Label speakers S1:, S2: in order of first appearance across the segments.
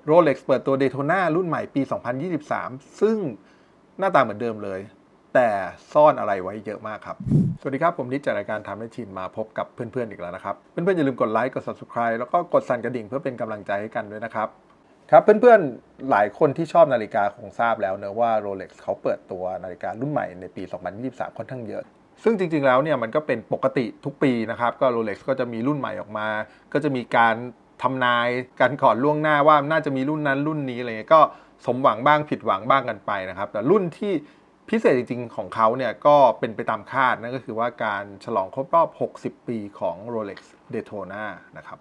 S1: Rolex เปิดตัว Daytona รุ่นใหม่ปี 2023 ซึ่งหน้าตาเหมือนเดิมเลยแต่ซ่อนอะไรไว้เยอะมากครับสวัสดีครับผมนิดจากรายการทำให้ชินมาพบกับเพื่อนๆอีกแล้วนะครับเพื่อนๆอย่าลืมกดไลค์กด Subscribe แล้วก็กดสั่นกระดิ่งเพื่อเป็นกำลังใจให้กันด้วยนะครับครับเพื่อนๆหลายคนที่ชอบนาฬิกาคงทราบแล้วเนอะว่า Rolex เขาเปิดตัวนาฬิการุ่นใหม่ในปี 2023 ค่อนข้างเยอะซึ่งจริงๆแล้วเนี่ยมันก็เป็นปกติทุกปีนะครับก็ Rolex ก็จะมีรุ่นใหม่ออกมาก็จะมีการทำนายกันก่อนล่วงหน้าว่าน่าจะมีรุ่นนั้นรุ่นนี้อะไรเงี้ยก็สมหวังบ้างผิดหวังบ้างกันไปนะครับแต่รุ่นที่พิเศษจริงๆของเขาเนี่ยก็เป็นไปตามคาดนั่นก็คือว่าการฉลองครบรอบ60 ปีของ Rolex Daytona นะครับ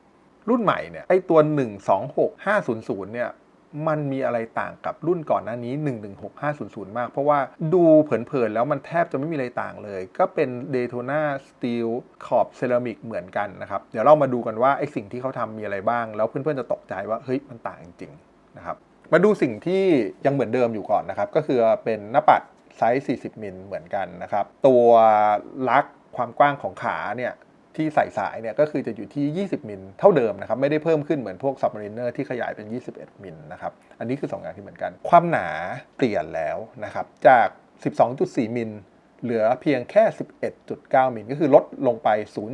S1: รุ่นใหม่เนี่ยไอตัว126500เนี่ยมันมีอะไรต่างกับรุ่นก่อนหน้านี้116500มากเพราะว่าดูเผินๆแล้วมันแทบจะไม่มีอะไรต่างเลยก็เป็น Daytona Steel ขอบเซรามิกเหมือนกันนะครับเดี๋ยวเรามาดูกันว่าไอสิ่งที่เขาทำมีอะไรบ้างแล้วเพื่อนๆจะตกใจว่าเฮ้ยมันต่างจริงๆนะครับมาดูสิ่งที่ยังเหมือนเดิมอยู่ก่อนนะครับก็คือเป็นหน้าปัดไซส์40มิลเหมือนกันนะครับตัวลักความกว้างของขาเนี่ยที่ใส่สายเนี่ยก็คือจะอยู่ที่20มิลเท่าเดิมนะครับไม่ได้เพิ่มขึ้นเหมือนพวก Submariner ที่ขยายเป็น21มิลนะครับอันนี้คือ2อย่างที่เหมือนกันความหนาเปลี่ยนแล้วนะครับจาก 12.4 มิลเหลือเพียงแค่ 11.9 มิลก็คือลดลงไป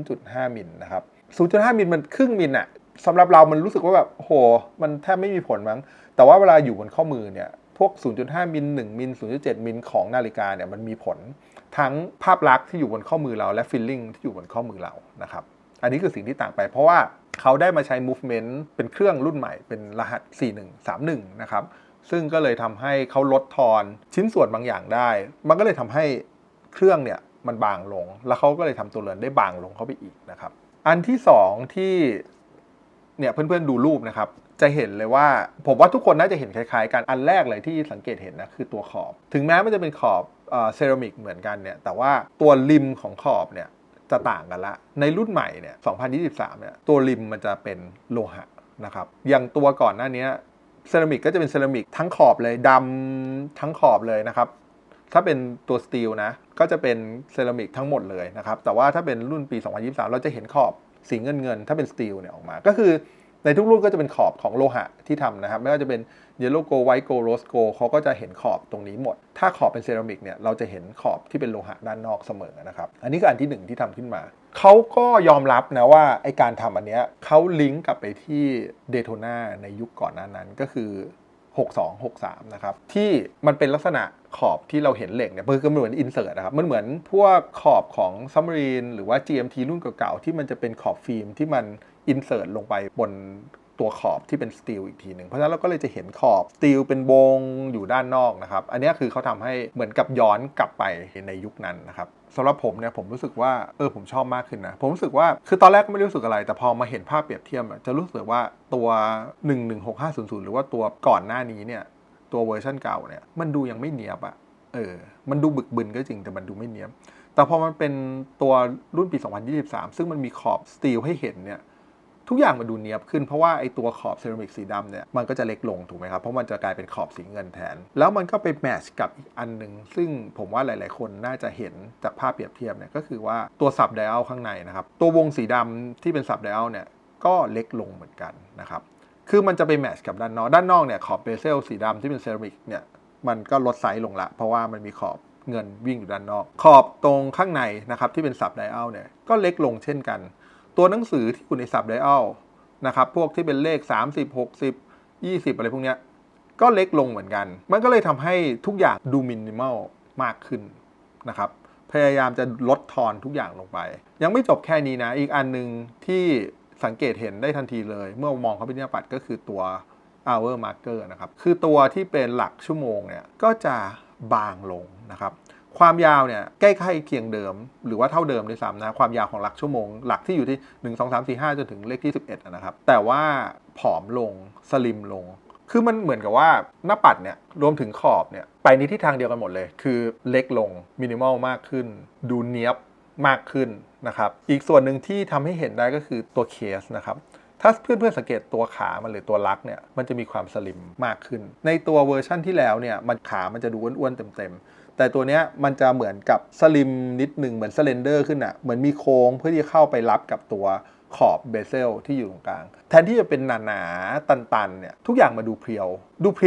S1: 0.5 มิลนะครับ 0.5 มิลมันครึ่งมิลอะสำหรับเรามันรู้สึกว่าแบบโหมันแทบไม่มีผลมั้งแต่ว่าเวลาอยู่บนข้อมือเนี่ยพวก 0.5 มิล 1 มิล 0.7 มิลของนาฬิกาเนี่ยมันมีผลทั้งภาพลักษณ์ที่อยู่บนข้อมือเราและ feeling ที่อยู่บนข้อมือเรานะครับอันนี้คือสิ่งที่ต่างไปเพราะว่าเขาได้มาใช้ movement เป็นเครื่องรุ่นใหม่เป็นรหัส 4131 นะครับซึ่งก็เลยทำให้เขาลดทอนชิ้นส่วนบางอย่างได้มันก็เลยทำให้เครื่องเนี่ยมันบางลงแล้วเขาก็เลยทำตัวเรือนได้บางลงเข้าไปอีกนะครับอันที่2ที่เนี่ยเพื่อนๆดูรูปนะครับจะเห็นเลยว่าผมว่าทุกคนน่าจะเห็นคล้ายๆกันอันแรกเลยที่สังเกตเห็นนะคือตัวขอบถึงแม้มันจะเป็นขอบเซรามิกเหมือนกันเนี่ยแต่ว่าตัวริมของขอบเนี่ยจะต่างกันละในรุ่นใหม่เนี่ย2023เนี่ยตัวริมมันจะเป็นโลหะนะครับอย่างตัวก่อนหน้านี้เซรามิกก็จะเป็นเซรามิกทั้งขอบเลยดำทั้งขอบเลยนะครับถ้าเป็นตัวสตีลนะก็จะเป็นเซรามิกทั้งหมดเลยนะครับแต่ว่าถ้าเป็นรุ่นปี2023เราจะเห็นขอบสีเงินถ้าเป็นสตีลเนี่ยออกมาก็คือในทุกรุ่นก็จะเป็นขอบของโลหะที่ทำนะครับไม่ว่าจะเป็น Yellow Gold White Gold Rose Gold เขาก็จะเห็นขอบตรงนี้หมดถ้าขอบเป็นเซรามิกเนี่ยเราจะเห็นขอบที่เป็นโลหะด้านนอกเสมอนะครับอันนี้คืออันที่1ที่ทำขึ้นมาเขาก็ยอมรับนะว่าไอการทำอันเนี้ยเขาลิงก์กลับไปที่ Daytona ในยุคก่อนหน้านั้นก็คือ6263นะครับที่มันเป็นลักษณะขอบที่เราเห็นเหล็กเนี่ยคือมันเหมือนอินเสิร์ตนะครับมันเหมือนพวกขอบของ Submarine หรือว่า GMT รุ่นเก่าๆที่มันจะเป็นขอบฟิล์มที่มันอินเสิร์ตลงไปบนตัวขอบที่เป็นสตีลอีกทีหนึ่งเพราะฉะนั้นเราก็เลยจะเห็นขอบสตีลเป็นวงอยู่ด้านนอกนะครับอันนี้คือเขาทำให้เหมือนกับย้อนกลับไปในยุคนั้นนะครับสำหรับผมเนี่ยผมรู้สึกว่าผมชอบมากขึ้นนะผมรู้สึกว่าคือตอนแรกก็ไม่รู้สึกอะไรแต่พอมาเห็นภาพเปรียบเทียบจะรู้สึกว่าตัว116500หรือว่าตัวก่อนหน้านี้เนี่ยตัวเวอร์ชันเก่าเนี่ยมันดูยังไม่เนียบมันดูบึกบึนก็จริงแต่มันดูไม่เนียบแต่พอมันเป็นตัวรุ่นปี2023ซึ่งมันมีขอบสตีลให้เห็นเนี่ยทุกอย่างมันดูเนียบขึ้นเพราะว่าไอตัวขอบเซรามิกสีดำเนี่ยมันก็จะเล็กลงถูกไหมครับเพราะมันจะกลายเป็นขอบสีเงินแทนแล้วมันก็ไปแมทช์กับอีกอันนึงซึ่งผมว่าหลายๆคนน่าจะเห็นจากภาพเปรียบเทียบเนี่ยก็คือว่าตัวสับไดอัลข้างในนะครับตัววงสีดำที่เป็นสับไดอัลเนี่ยก็เล็กลงเหมือนกันนะครับคือมันจะไปแมทช์กับด้านนอกเนี่ยขอบเบเซลสีดำที่เป็นเซรามิกเนี่ยมันก็ลดไซส์ลงละเพราะว่ามันมีขอบเงินวิ่งอยู่ด้านนอกขอบตรงข้างในนะครับที่เป็นสับไดอัลเนี่ยก็เล็กลงเช่นกันตัวหนังสือที่อยู่ในสับไดอัลนะครับพวกที่เป็นเลข30 60 20อะไรพวกเนี้ยก็เล็กลงเหมือนกันมันก็เลยทำให้ทุกอย่างดูมินิมอลมากขึ้นนะครับพยายามจะลดทอนทุกอย่างลงไปยังไม่จบแค่นี้นะอีกอันนึงที่สังเกตเห็นได้ทันทีเลยเมื่อมองเข้าไปที่หน้าปัดก็คือตัว hour marker นะครับคือตัวที่เป็นหลักชั่วโมงเนี่ยก็จะบางลงนะครับความยาวเนี่ยใกล้ๆเคียงเดิมหรือว่าเท่าเดิมด้วยซ้ำนะความยาวของหลักชั่วโมงหลักที่อยู่ที่1 2 3 4 5จนถึงเลขที่11นะครับแต่ว่าผอมลงสลิมลงคือมันเหมือนกับว่าหน้าปัดเนี่ยรวมถึงขอบเนี่ยไปในทิศทางเดียวกันหมดเลยคือเล็กลงมินิมอลมากขึ้นดูเนี้ยบมากขึ้นนะครับอีกส่วนหนึ่งที่ทำให้เห็นได้ก็คือตัวเคสนะครับถ้าเพื่อนๆสังเกตตัวขามันหรือตัวลักเนี่ยมันจะมีความสลิมมากขึ้นในตัวเวอร์ชั่นที่แล้วเนี่ยมันจะดูอ้วนๆเต็มๆแต่ตัวเนี้ยมันจะเหมือนกับสลิมนิดนึงเหมือนสเลนเดอร์ขึ้นอ่ะเหมือนมีโค้งเพื่อที่จะเข้าไปรับกับตัว ขอบเบเซลที่อยู่ตรงกลางแทนที่จะเป็นหนาๆตันๆเนี่ยทุกอย่างมาดูเพรี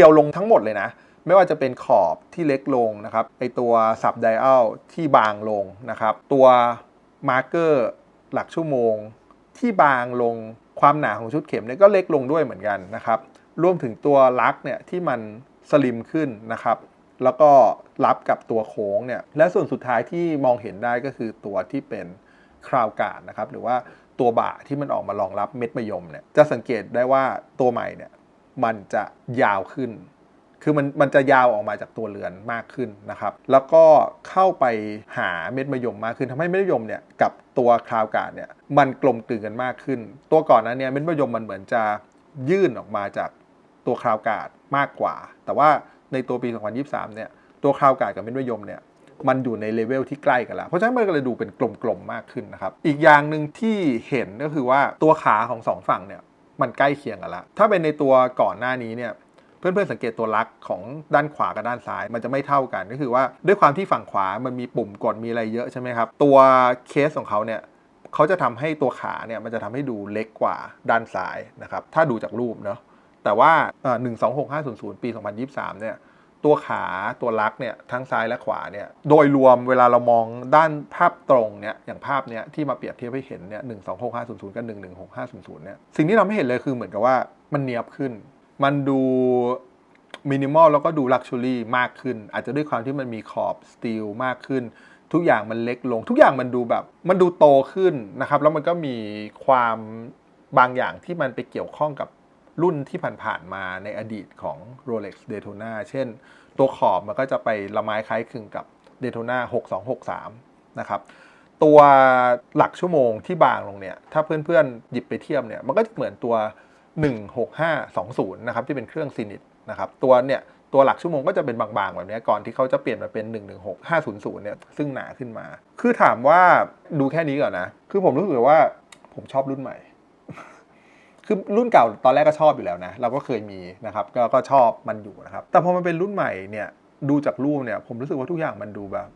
S1: ยวลงทั้งหมดเลยนะไม่ว่าจะเป็นขอบที่เล็กลงนะครับไอตัวสับไดอัลที่บางลงนะครับตัวมาร์เกอร์หลักชั่วโมงที่บางลงความหนาของชุดเข็มเนี่ยก็เล็กลงด้วยเหมือนกันนะครับรวมถึงตัวลักเนี่ยที่มันสลิมขึ้นนะครับแล้วก็รับกับตัวโค้งเนี่ยและส่วนสุดท้ายที่มองเห็นได้ก็คือตัวที่เป็นคราวการ์ดนะครับหรือว่าตัวบ่าที่มันออกมารองรับเม็ดมะยมเนี่ยจะสังเกตได้ว่าตัวใหม่เนี่ยมันจะยาวขึ้นคือมันจะยาวออกมาจากตัวเรือนมากขึ้นนะครับแล้วก็เข้าไปหาเม็ดมะยมมากขึ้นทำให้เม็ดมะยมเนี่ยกับตัวคราวการ์ดเนี่ยมันกลมกลืนกันมากขึ้นตัวก่อนนั้นเนี่ยเม็ดมะยมมันเหมือนจะยื่นออกมาจากตัวคราวการ์ดมากกว่าแต่ว่าในตัวปี 2023 เนี่ยตัวคราวการ์ดกับเม็ดมะยมเนี่ยมันอยู่ในเลเวลที่ใกล้กันแล้วเพราะฉะนั้นมันก็เลยดูเป็นกลมๆมากขึ้นนะครับอีกอย่างหนึ่งที่เห็นก็คือว่าตัวขาของสองฝั่งเนี่ยมันใกล้เคียงกันแล้วถ้าเป็นในตัวก่อนหน้านี้เนี่ยเพื่อนๆสังเกตตัวลักของด้านขวากับด้านซ้ายมันจะไม่เท่ากันก็คือว่าด้วยความที่ฝั่งขวามันมีปุ่มกดมีอะไรเยอะใช่ไหมครับตัวเคสของเขาเนี่ยเขาจะทำให้ตัวขาเนี่ยมันจะทำให้ดูเล็กกว่าด้านซ้ายนะครับถ้าดูจากรูปเนาะแต่ว่า126500 ปี 2023 เนี่ยตัวขาตัวลักเนี่ยทั้งซ้ายและขวาเนี่ยโดยรวมเวลาเรามองด้านภาพตรงเนี่ยอย่างภาพเนี้ยที่มาเปรียบเทียบให้เห็นเนี่ย126500กับ116,500เนี่ยสิ่งที่ทำให้เห็นเลยคือเหมือนกับว่ามันเนียบขึ้นมันดูมินิมอลแล้วก็ดูลักชัวรี่มากขึ้นอาจจะด้วยความที่มันมีขอบสตีลมากขึ้นทุกอย่างมันเล็กลงทุกอย่างมันดูแบบมันดูโตขึ้นนะครับแล้วมันก็มีความบางอย่างที่มันไปเกี่ยวข้องกับรุ่นที่ผ่านๆมาในอดีตของ Rolex Daytona เช่นตัวขอบมันก็จะไปละไม้คล้ายคลึงกับ Daytona 6263นะครับตัวหลักชั่วโมงที่บางลงเนี่ยถ้าเพื่อนๆหยิบไปเทียบเนี่ยมันก็เหมือนตัว16520นะครับที่เป็นเครื่องซีนิตนะครับตัวเนี่ยตัวหลักชั่วโมงก็จะเป็นบางๆแบบนี้ก่อนที่เขาจะเปลี่ยนมาเป็น116500เนี่ยซึ่งหนาขึ้นมาคือถามว่าดูแค่นี้ก่อนนะคือผมรู้สึกว่าผมชอบรุ่นใหม่ คือรุ่นเก่าตอนแรกก็ชอบอยู่แล้วนะเราก็เคยมีนะครับก็ชอบมันอยู่นะครับแต่พอมันเป็นรุ่นใหม่เนี่ยดูจากรูปเนี่ยผมรู้สึกว่าทุกอย่างมันดูแบบ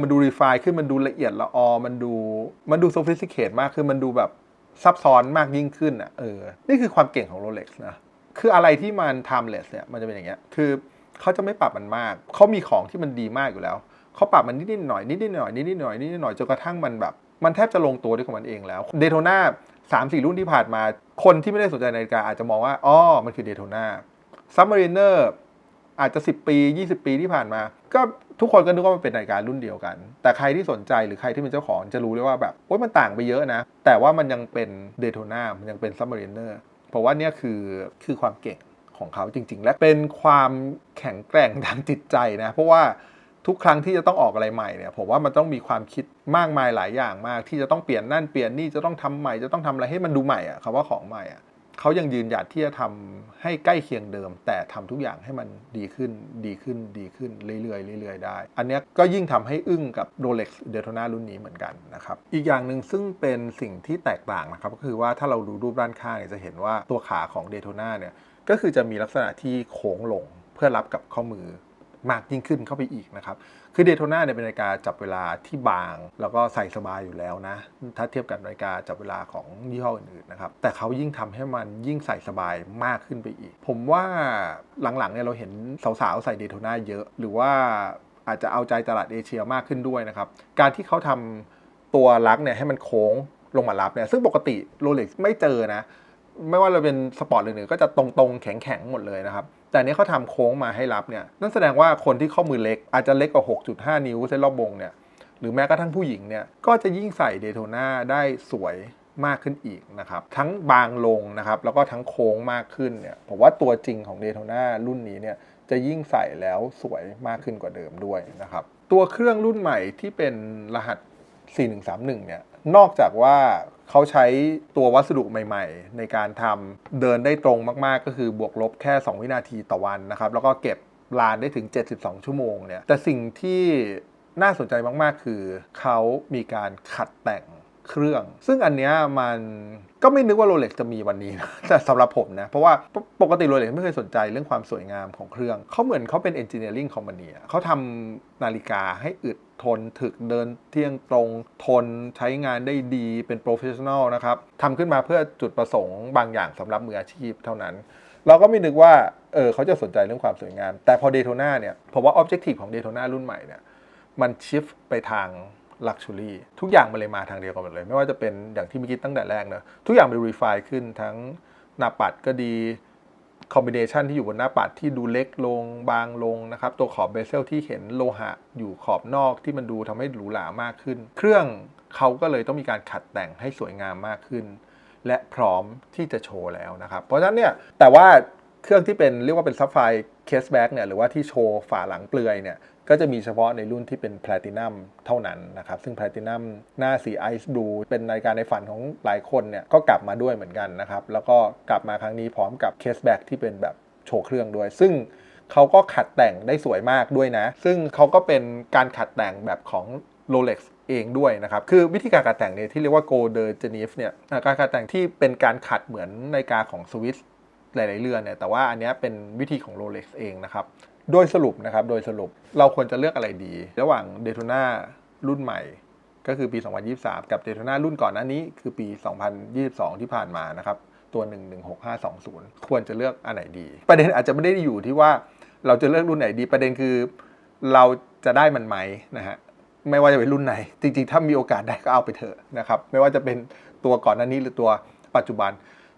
S1: มันดูรีไฟน์ขึ้นมันดูละเอียดละออมันดูโซฟิสติเคทมากขึ้นมันดูแบบซับซ้อนมากยิ่งขึ้นอ่ะนี่คือความเก่งของ Rolex นะคืออะไรที่มัน timeless เนี่ยมันจะเป็นอย่างเงี้ยคือเขาจะไม่ปรับมันมากเขามีของที่มันดีมากอยู่แล้วเขาปรับมันนิดๆหน่อยจนกระทั่งมันแบบมันแทบจะลงตัวด้วยของมันเองแล้ว Daytona 3-4 รุ่นที่ผ่านมาคนที่ไม่ได้สนใจนาฬิกาอาจจะมองว่ามันคือ Daytona Submariner อาจจะ10 ปี20 ปีที่ผ่านมาก็ทุกคนก็นึกว่ามันเป็นนาฬิการุ่นเดียวกันแต่ใครที่สนใจหรือใครที่เป็นเจ้าของจะรู้เลยว่าแบบมันต่างไปเยอะนะแต่ว่ามันยังเป็น Daytona มันยังเป็น Submariner เพราะว่าเนี่ยคือความเก่งของเขาจริงๆและเป็นความแข็งแกร่งทางจิตใจนะเพราะว่าทุกครั้งที่จะต้องออกอะไรใหม่เนี่ยผมว่ามันต้องมีความคิดมากมายหลายอย่างมากที่จะต้องเปลี่ยนนั่นเปลี่ยนนี่จะต้องทำใหม่จะต้องทำอะไรให้มันดูใหม่อ่ะคำว่าของใหม่อ่ะเขายังยืนหยัดที่จะทำให้ใกล้เคียงเดิมแต่ทำทุกอย่างให้มันดีขึ้นเรื่อยๆได้อันนี้ก็ยิ่งทำให้อึ้งกับ Rolex Daytona รุ่นนี้เหมือนกันนะครับอีกอย่างหนึ่งซึ่งเป็นสิ่งที่แตกต่างนะครับก็คือว่าถ้าเราดูรูปด้านข้างจะเห็นว่าตัวขาของ Daytona เนี่ยก็คือจะมีลักษณะที่โค้งลงเพื่อรับกับข้อมือมากยิ่งขึ้นเข้าไปอีกนะครับคือ Daytona เนี่ยเป็นนาฬิกาจับเวลาที่บางแล้วก็ใส่สบายอยู่แล้วนะถ้าเทียบกับนาฬิกาจับเวลาของยี่ห้ออื่นๆนะครับแต่เขายิ่งทำให้มันยิ่งใส่สบายมากขึ้นไปอีกผมว่าหลังๆเนี่ยเราเห็นสาวๆใส่ Daytona เยอะหรือว่าอาจจะเอาใจตลาดเอเชียมากขึ้นด้วยนะครับการที่เขาทำตัวลักเนี่ยให้มันโค้งลงมารับเนี่ยซึ่งปกติ Rolex ไม่เจอนะไม่ว่าเราเป็นสปอร์ตหรือก็จะตรงๆแข็งๆหมดเลยนะครับแต่นี้เขาทำโค้งมาให้รับเนี่ยนั่นแสดงว่าคนที่ข้อมือเล็กอาจจะเล็กกว่า 6.5 นิ้วเส้นรอบวงเนี่ยหรือแม้กระทั่งผู้หญิงเนี่ยก็จะยิ่งใส่ Daytona ได้สวยมากขึ้นอีกนะครับทั้งบางลงนะครับแล้วก็ทั้งโค้งมากขึ้นเนี่ยผมว่าตัวจริงของ Daytona รุ่นนี้เนี่ยจะยิ่งใส่แล้วสวยมากขึ้นกว่าเดิมด้วยนะครับตัวเครื่องรุ่นใหม่ที่เป็นรหัส 4131 เนี่ยนอกจากว่าเขาใช้ตัววัสดุใหม่ๆในการทำเดินได้ตรงมากๆก็คือบวกลบแค่2วินาทีต่อวันนะครับแล้วก็เก็บลานได้ถึง72ชั่วโมงเนี่ยแต่สิ่งที่น่าสนใจมากๆคือเขามีการขัดแต่ง เครื่องซึ่งอันเนี้ยมันก็ไม่นึกว่าโรเล็กจะมีวันนี้นะแต่สำหรับผมนะเพราะว่าปกติโรเล็กไม่เคยสนใจเรื่องความสวยงามของเครื่องเขาเหมือนเขาเป็น engineering company เขาทำนาฬิกาให้อึดทนถึกเดินเที่ยงตรงทนใช้งานได้ดีเป็น professional นะครับทำขึ้นมาเพื่อจุดประสงค์บางอย่างสำหรับมืออาชีพเท่านั้นเราก็ไม่นึกว่าเขาจะสนใจเรื่องความสวยงามแต่พอ Daytona เนี่ยผมว่า objective ของ Daytona รุ่นใหม่เนี่ยมัน shift ไปทางLuxury ทุกอย่างมันเลยมาทางเดียวกันหมดเลยไม่ว่าจะเป็นอย่างที่เมื่อกี้ตั้งแต่แรกนะทุกอย่างมัน refine ขึ้นทั้งหน้าปัดก็ดีคอมบิเนชันที่อยู่บนหน้าปัดที่ดูเล็กลงบางลงนะครับตัวขอบเบเซลที่เห็นโลหะอยู่ขอบนอกที่มันดูทำให้หรูหรามากขึ้นเครื่องเขาก็เลยต้องมีการขัดแต่งให้สวยงามมากขึ้นและพร้อมที่จะโชว์แล้วนะครับเพราะฉะนั้นเนี่ยแต่ว่าเครื่องที่เป็นเรียกว่าเป็นซับไฟเคสแบ็กเนี่ยหรือว่าที่โชว์ฝาหลังเปลือยเนี่ยก็จะมีเฉพาะในรุ่นที่เป็นแพลตินัมเท่านั้นนะครับซึ่งแพลตินัมหน้าสีไอซ์บลูเป็นนาฬิกาในฝันของหลายคนเนี่ยก็กลับมาด้วยเหมือนกันนะครับแล้วก็กลับมาครั้งนี้พร้อมกับเคสแบ็กที่เป็นแบบโชว์เครื่องด้วยซึ่งเขาก็ขัดแต่งได้สวยมากด้วยนะซึ่งเขาก็เป็นการขัดแต่งแบบของ Rolex เองด้วยนะครับคือวิธีการขัดแต่งเนี่ยที่เรียกว่า Gold de Genève เนี่ยการขัดแต่งที่เป็นการขัดเหมือนนาฬิกาของสวิสหลายๆเรือนเนี่ยแต่ว่าอันนี้เป็นวิธีของ Rolex เองนะครับโดยสรุปเราควรจะเลือกอะไรดีระหว่าง Daytona รุ่นใหม่ก็คือปี 2023 กับ Daytona รุ่นก่อนหน้านี้คือปี 2022 ที่ผ่านมานะครับตัว 116520 ควรจะเลือกอันไหนดีประเด็นอาจจะไม่ได้อยู่ที่ว่าเราจะเลือกรุ่นไหนดีประเด็นคือเราจะได้มันไหมนะฮะไม่ว่าจะเป็นรุ่นไหนจริงๆถ้ามีโอกาสได้ก็เอาไปเถอะนะครับไม่ว่าจะเป็นตัวก่อนหน้านี้หรือตัวปัจจุบัน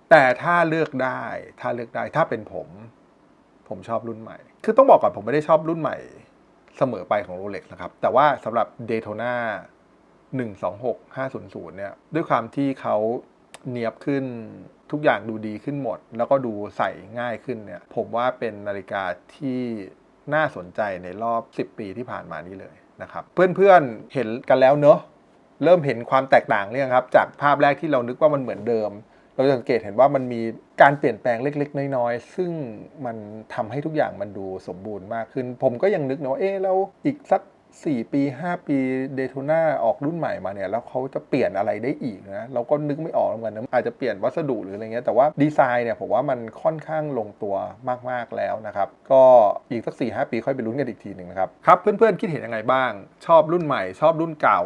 S1: แต่ถ้าเลือกได้ถ้าเป็นผมชอบรุ่นใหม่คือต้องบอกก่อนผมไม่ได้ชอบรุ่นใหม่เสมอไปของ Rolex นะครับแต่ว่าสำหรับ Daytona 126500 เนี่ยด้วยความที่เขาเนียบขึ้นทุกอย่างดูดีขึ้นหมดแล้วก็ดูใส่ง่ายขึ้นเนี่ยผมว่าเป็นนาฬิกาที่น่าสนใจในรอบ10 ปีที่ผ่านมานี้เลยนะครับเพื่อนๆเห็นกันแล้วเนอะเริ่มเห็นความแตกต่างเนี่ยครับจากภาพแรกที่เรานึกว่ามันเหมือนเดิมเราจะสังเกตเห็นว่ามันมีการเปลี่ยนแปลงเล็กๆน้อยๆซึ่งมันทำให้ทุกอย่างมันดูสมบูรณ์มากขึ้นผมก็ยังนึกนะว่าแล้วอีกสัก4 ปี 5 ปี Daytona ออกรุ่นใหม่มาเนี่ยแล้วเขาจะเปลี่ยนอะไรได้อีกนะเราก็นึกไม่ออกเหมือนกันนะอาจจะเปลี่ยนวัสดุหรืออะไรเงี้ยแต่ว่าดีไซน์เนี่ยผมว่ามันค่อนข้างลงตัวมากๆแล้วนะครับก็อีกสัก 4-5 ปีค่อยไปลุ้นกันอีกทีหนึ่งนะครับครับเพื่อนๆคิดเห็นยังไงบ้างชอบรุ่นใหม่ชอบรุ่นเก่า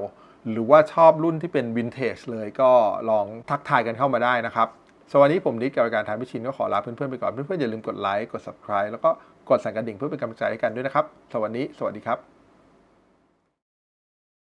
S1: หรือว่าชอบรุ่นที่เป็นวินเทจเลยก็ลองทักทายกันเข้ามาได้นะครับสวัสดีผมนิกกับรายการทางพิชินก็ขอลาเพื่อนๆไปก่อนเพื่อนๆอย่าลืมกดไลค์กด Subscribe แล้วก็กดสั่นกระดิ่งเพื่อเป็นกำลังใจให้กันด้วยนะครับสวัสดีครับ